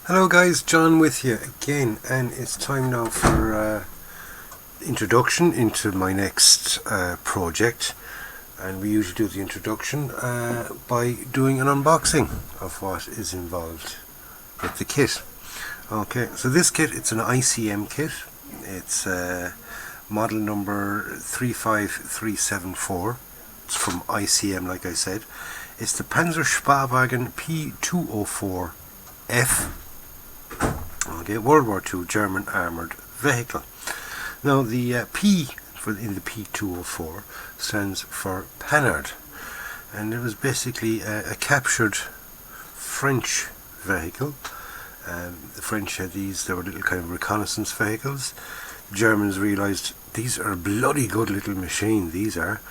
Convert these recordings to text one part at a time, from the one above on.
Hello guys, John with you again, and it's time now for introduction into my next project. And we usually do the introduction by doing an unboxing of what is involved with the kit. Okay, so this kit, it's an ICM kit. It's model number 35374. It's from ICM, like I said. It's the Panzesspahwagen P204 F. Okay, World War II German armoured vehicle. Now the P in the P204 stands for Panhard, and it was basically a captured French vehicle. The French had these; they were little kind of reconnaissance vehicles. The Germans realised these are a bloody good little machine. These are,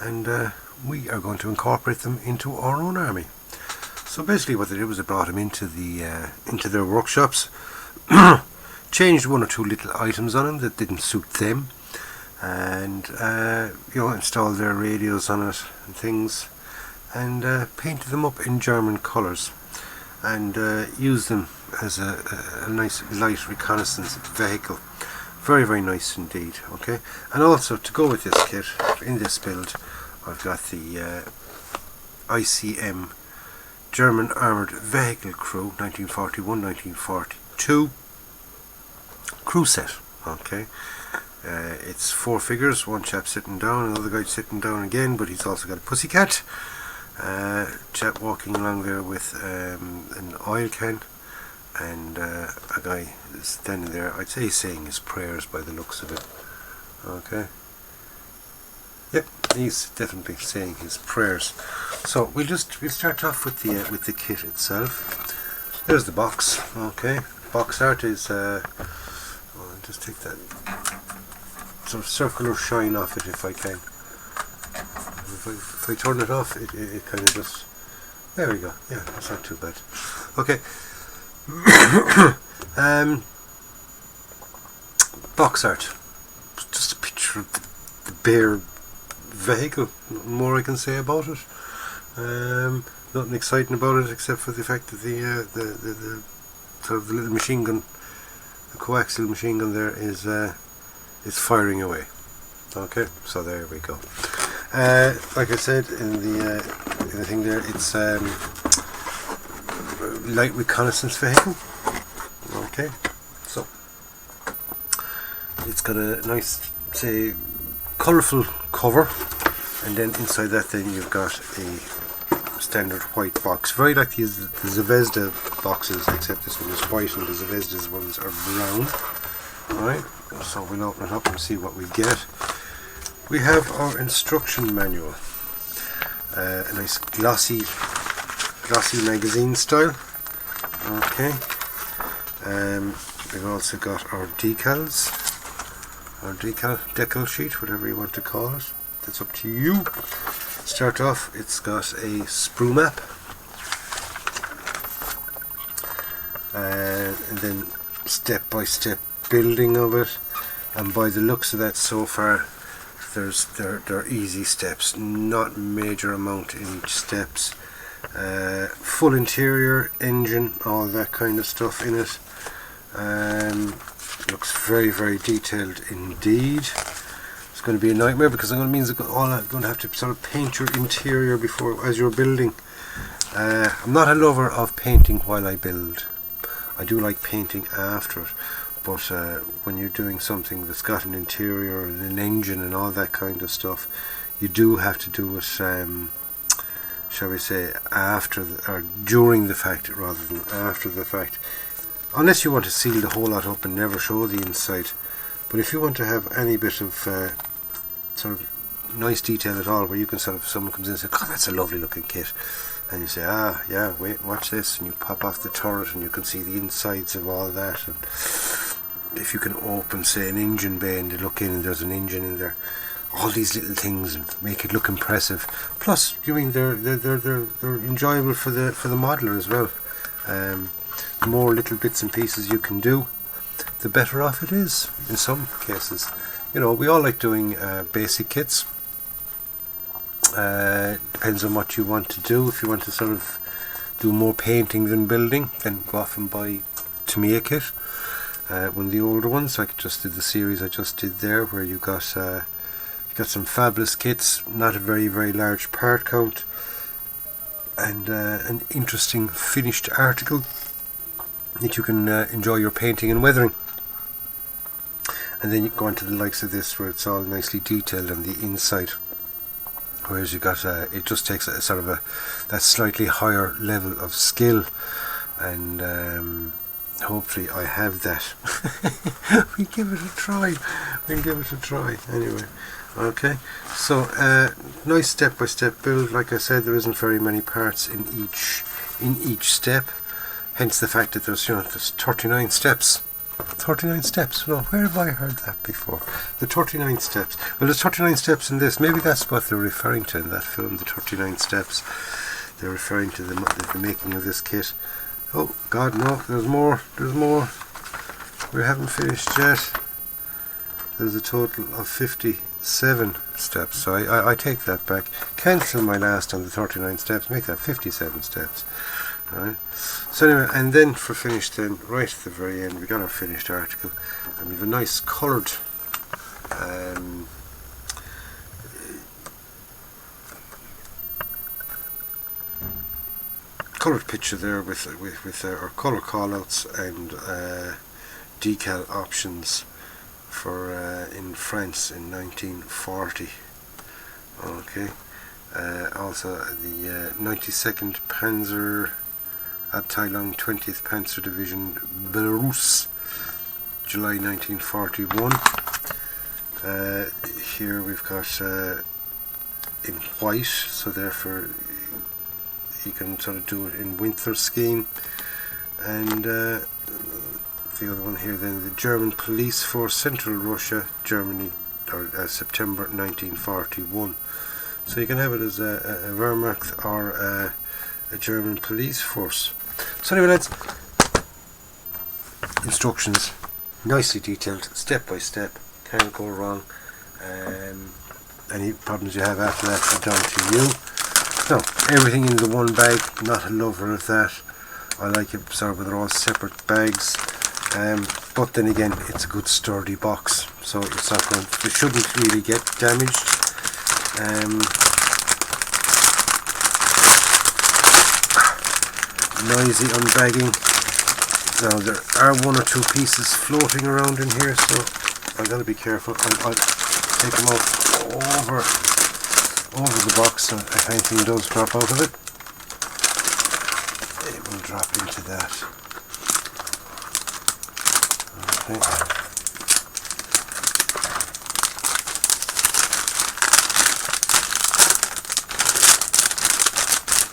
and we are going to incorporate them into our own army. So basically, what they did was they brought them into their workshops. Changed one or two little items on them that didn't suit them, and installed their radios on it and things, and painted them up in German colours, and used them as a nice light reconnaissance vehicle. Very, very nice indeed. Okay, and also to go with this kit in this build, I've got the ICM German Armoured Vehicle Crew 1941-1942 crew set. Okay, it's 4 figures, one chap sitting down, another guy sitting down again, but he's also got a pussycat, chap walking along there with an oil can, and a guy standing there. I'd say he's saying his prayers by the looks of it. Okay, yep, he's definitely saying his prayers. So we'll start off with the kit itself. There's the box. Okay, box art is I'll just take that sort of circular shine off it if I can. If I turn it off, it kind of just, there we go. Yeah, that's not too bad. Okay. Box art, just a picture of the bare vehicle. Nothing more I can say about it. Nothing exciting about it except for the fact that the sort of the little machine gun, the coaxial machine gun there is firing away. Okay, so there we go. Like I said in the thing there, it's light reconnaissance vehicle. Okay, so it's got a nice, say, colourful cover, and then inside that then you've got a standard white box, very like the Zvezda boxes, except this one is white and the Zvezda's ones are brown. Alright, so we'll open it up and see what we get. We have our instruction manual, a nice glossy magazine style. Okay, we've also got our decals, our decal sheet, whatever you want to call it. That's up to you. Start off, it's got a sprue map, and then step-by-step building of it, and by the looks of that so far, they're easy steps, not major amount in each steps. Full interior, engine, all that kind of stuff in it. Looks very, very detailed indeed. It's going to be a nightmare because I'm going to have to sort of paint your interior as you're building. I'm not a lover of painting while I build. I do like painting after it, but when you're doing something that's got an interior and an engine and all that kind of stuff, you do have to do it, shall we say, after or during the fact rather than after the fact, unless you want to seal the whole lot up and never show the inside. But if you want to have any bit of sort of nice detail at all, where you can sort of, someone comes in and says, God, that's a lovely looking kit, and you say, ah yeah, wait, watch this, and you pop off the turret and you can see the insides of all that, and if you can open, say, an engine bay and you look in and there's an engine in there, all these little things make it look impressive. Plus, you mean they're enjoyable for the modeler as well. The more little bits and pieces you can do, the better off it is in some cases. You know, we all like doing basic kits. Depends on what you want to do. If you want to sort of do more painting than building, then go off and buy Tamiya kit, one of the older ones. I just did the series I just did there, where you got some fabulous kits, not a very large part count, and an interesting finished article that you can enjoy your painting and weathering. And then you go on to the likes of this, where it's all nicely detailed on the inside, whereas you got it just takes a sort of that slightly higher level of skill, and hopefully I have that. we give it a try anyway. Okay, so nice step-by-step build. Like I said, there isn't very many parts in each step, hence the fact that there's 39 steps. 39 steps. No, where have I heard that before? The 39 steps. Well, there's 39 steps in this. Maybe that's what they're referring to in that film, the 39 steps. They're referring to the making of this kit. Oh God, no! There's more. We haven't finished yet. There's a total of 57 steps. So I take that back. Cancel my last on the 39 steps. Make that 57 steps. Right. So anyway, and then for finish, then right at the very end, we got our finished article, and we have a nice coloured picture there with our colour callouts and decal options for in France in 1940. Okay. Also the 92nd Panzer Abteilung 20th Panzer Division, Belarus, July 1941. Here we've got in white, so therefore you can sort of do it in winter scheme. And the other one here then, the German Police Force, Central Russia, Germany, or September 1941. So you can have it as a Wehrmacht or a German police force. So anyway, lads, instructions, nicely detailed, step by step, can't go wrong. Any problems you have after that are down to you. No, everything in the one bag, not a lover of that. I like it sort of where they're all separate bags. But then again, it's a good sturdy box, so it's not going, it shouldn't really get damaged. Noisy unbagging. Now there are one or two pieces floating around in here, so I've got to be careful. I'll take them out over the box, so if anything does drop out of it, it will drop into that. Okay.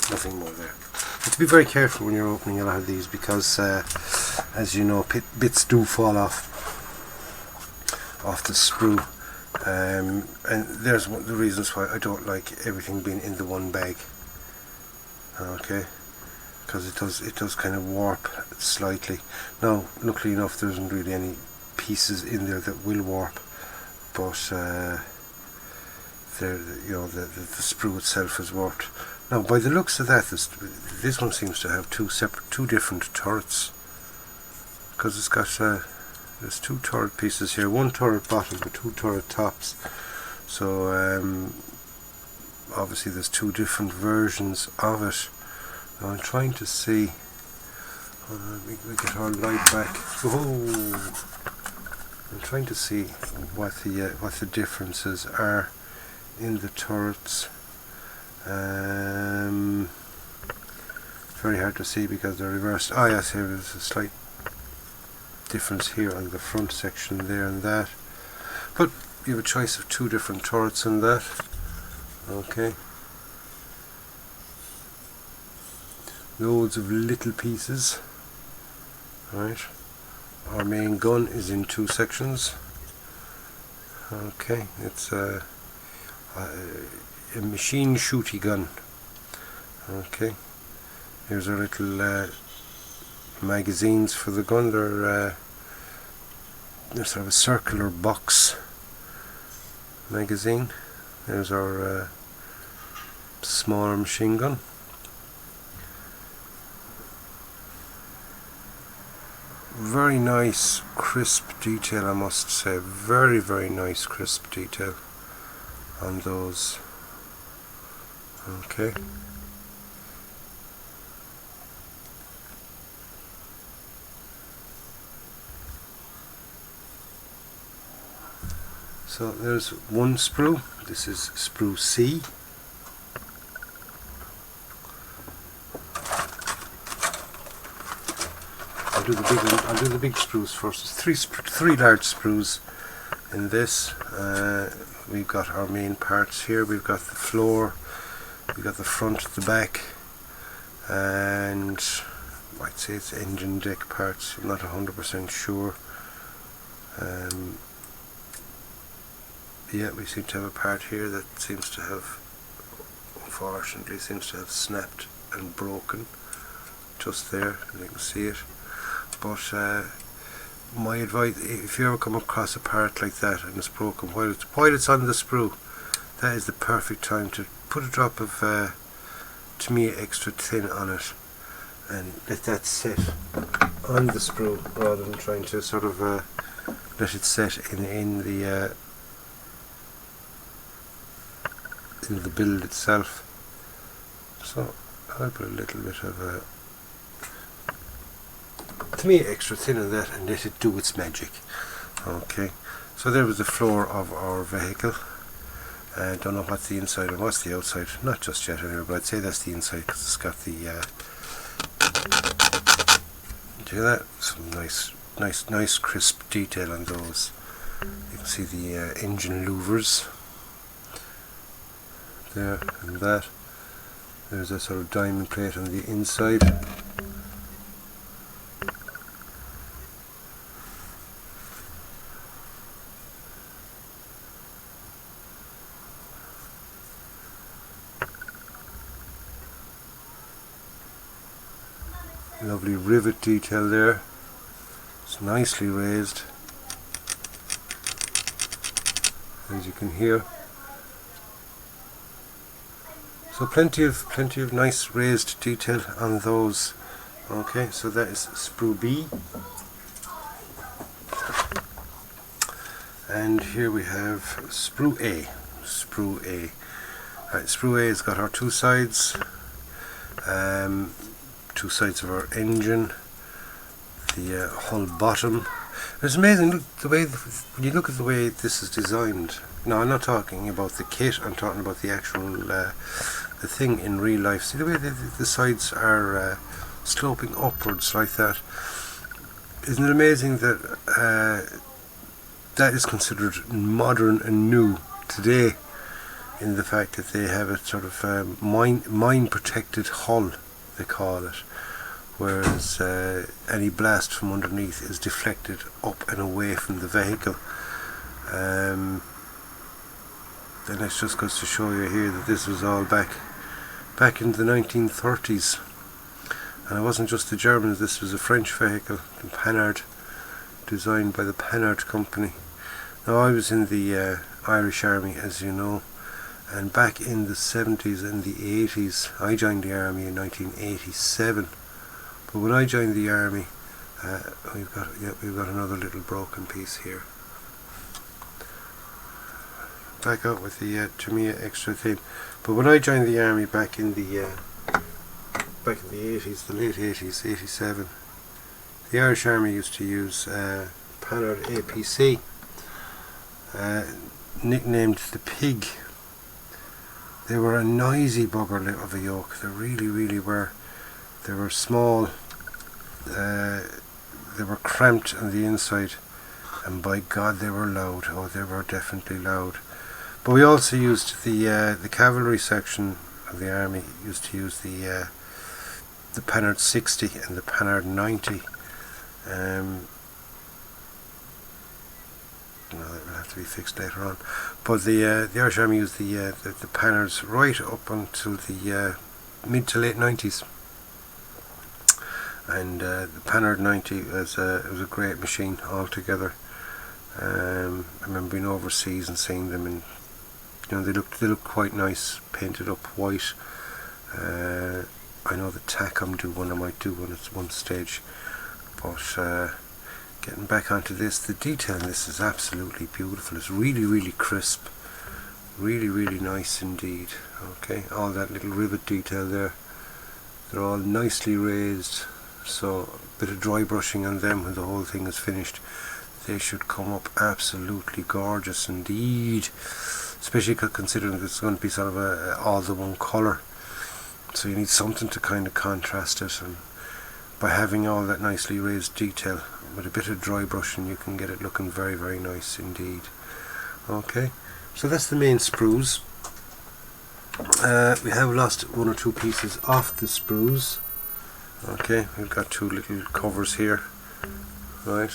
Nothing more there. But to be very careful when you're opening a lot of these, because as you know, bits do fall off the sprue, and there's one of the reasons why I don't like everything being in the one bag. Okay, because it does kind of warp slightly. Now, luckily enough, there isn't really any pieces in there that will warp, but the sprue itself is warped. Now, by the looks of that, this one seems to have two different turrets, because it's got there's two turret pieces here, one turret bottom and two turret tops. So obviously there's two different versions of it. Now I'm trying to see. We get our light back. Oh, I'm trying to see what the differences are in the turrets. Very hard to see because they're reversed. Ah yes, here is a slight difference here on the front section there and that. But you have a choice of two different turrets in that. Okay. Loads of little pieces. Right. Our main gun is in two sections. Okay, it's a machine shooty gun. Okay, here's our little magazines for the gun. They're sort of a circular box magazine. There's our smaller machine gun. very nice crisp detail, I must say. Very, very nice crisp detail on those. Okay. So there's one sprue. This is sprue C. I'll do the big sprues first. There's three large sprues in this. We've got our main parts here. We've got the floor, we've got the front, the back, and I'd say it's engine deck parts. I'm not 100% sure. Yeah, we seem to have a part here that seems to have, unfortunately, snapped and broken just there, and you can see it. But my advice, if you ever come across a part like that and it's broken while it's on the sprue, that is the perfect time to put a drop of to me extra thin on it and let that set on the sprue rather than trying to sort of let it set in the build itself. So I'll put a little bit of to me extra thin on that and let it do its magic. Okay, so there was the floor of our vehicle. I don't know what's the inside and what's the outside, not just yet anyway, but I'd say that's the inside because it's got the do you hear that? Some nice crisp detail on those. You can see the engine louvers there and that. There's a sort of diamond plate on the inside. Lovely rivet detail there. It's nicely raised, as you can hear. So plenty of nice raised detail on those. Okay, so that is sprue B. And here we have sprue A. Sprue A. Right, sprue A has got our two sides. Two sides of our engine. The hull bottom. It's amazing, look, the way when you look at the way this is designed. Now I'm not talking about the kit, I'm talking about the actual the thing in real life. See the way the sides are sloping upwards like that. Isn't it amazing that that is considered modern and new today, in the fact that they have a sort of mine protected hull, they call it, whereas any blast from underneath is deflected up and away from the vehicle. Then it just goes to show you here that this was all back in the 1930s, and it wasn't just the Germans. This was a French vehicle, the Panhard, designed by the Panhard company. Now I was in the Irish Army, as you know, and back in the 70s and the 80s, I joined the army in 1987. But when I joined the army, we've got another little broken piece here. Back out with the Tamiya extra thin. But when I joined the army back in the 80s, the late 80s, 87, the Irish Army used to use Panhard APC, nicknamed the Pig. They were a noisy bugger of a yoke. They really were. They were small. They were cramped on the inside, and by God they were loud. Oh, they were definitely loud. But we also used the cavalry section of the army used to use the Panhard 60 and the Panhard 90. No, that will have to be fixed later on. But the Irish Army used the Panhards right up until the mid to late 90s. And the Panhard 90 was a great machine altogether. I remember being overseas and seeing them, and they look quite nice, painted up white. I know the TACOM do one, I might do one at one stage, but getting back onto this, the detail in this is absolutely beautiful. It's really crisp, really nice indeed. Okay, all that little rivet detail there, they're all nicely raised, so a bit of dry brushing on them when the whole thing is finished, they should come up absolutely gorgeous indeed, especially considering that it's going to be sort of all the one colour, so you need something to kind of contrast it, and by having all that nicely raised detail with a bit of dry brushing you can get it looking very nice indeed. Okay, so that's the main sprues. We have lost one or two pieces off the sprues. Okay, we've got two little covers here, right,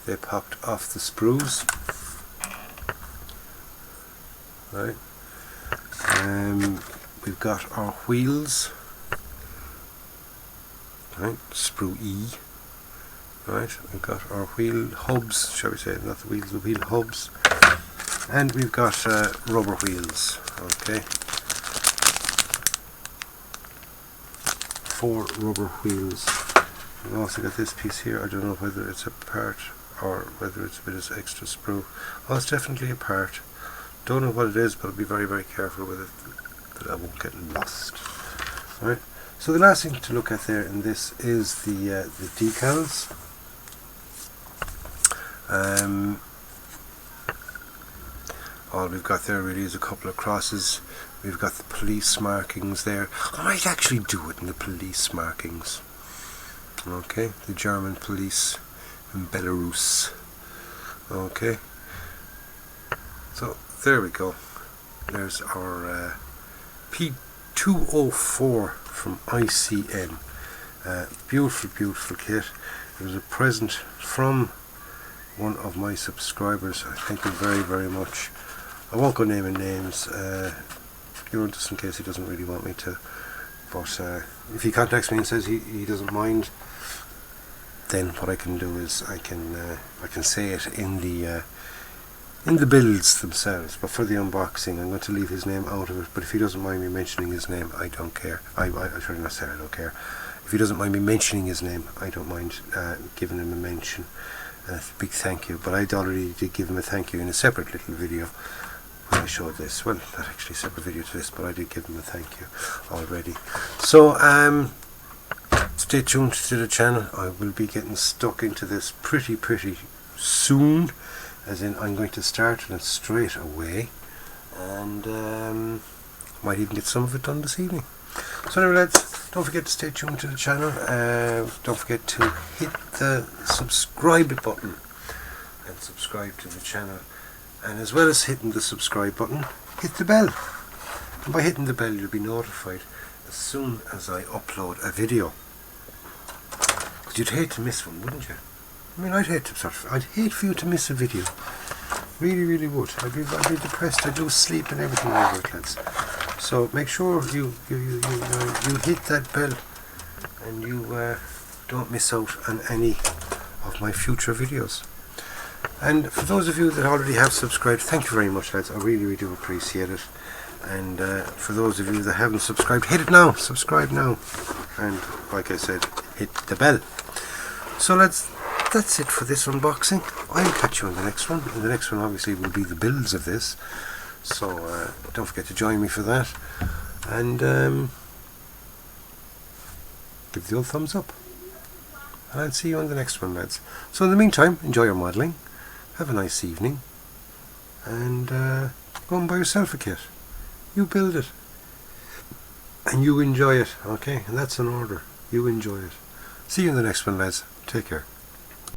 they popped off the sprues, right. We've got our wheels, right, sprue E, right, we've got our wheel hubs, shall we say, not the wheels, the wheel hubs, and we've got rubber wheels. Okay, 4 rubber wheels. We've also got this piece here, I don't know whether it's a part or whether it's a bit of extra sprue. Oh, it's definitely a part. Don't know what it is, but I'll be very careful with it that I won't get lost. Alright, so the last thing to look at there in this is the decals. All we've got there really is a couple of crosses. We've got the police markings there. I might actually do it in the police markings. Okay, the German police in Belarus. Okay, so there we go. There's our P204 from ICM. Beautiful kit. It was a present from one of my subscribers. I thank you very much. I won't go naming names, just in case he doesn't really want me to, but if he contacts me and says he doesn't mind, then what I can do is I can say it in the builds themselves. But for the unboxing I'm going to leave his name out of it, but if he doesn't mind me mentioning his name, I don't care. I should not say I don't care. If he doesn't mind me mentioning his name, I don't mind giving him a mention. A big thank you, but I already did give him a thank you in a separate little video when I showed this. Well, not actually a separate video to this, but I did give him a thank you already. So stay tuned to the channel. I will be getting stuck into this pretty soon, as in I'm going to start on it straight away, and might even get some of it done this evening. So anyway lads, don't forget to stay tuned to the channel. Don't forget to hit the subscribe button and subscribe to the channel, and as well as hitting the subscribe button, hit the bell, and by hitting the bell you'll be notified as soon as I upload a video. Because you'd hate to miss one, wouldn't you? I mean, I'd hate for you to miss a video. Really would. I'd be depressed. I'd lose sleep and everything over it, lads. So make sure you hit that bell and you don't miss out on any of my future videos. And for those of you that already have subscribed, thank you very much, lads. I really do appreciate it. And for those of you that haven't subscribed, hit it now. Subscribe now. And like I said, hit the bell. So lads, that's it for this unboxing. I'll catch you on the next one, and the next one obviously will be the builds of this, so don't forget to join me for that, and give the old thumbs up, and I'll see you on the next one, lads. So in the meantime, enjoy your modelling, have a nice evening, and go and buy yourself a kit. You build it and you enjoy it, okay? And that's an order. You enjoy it. See you in the next one, lads. Take care.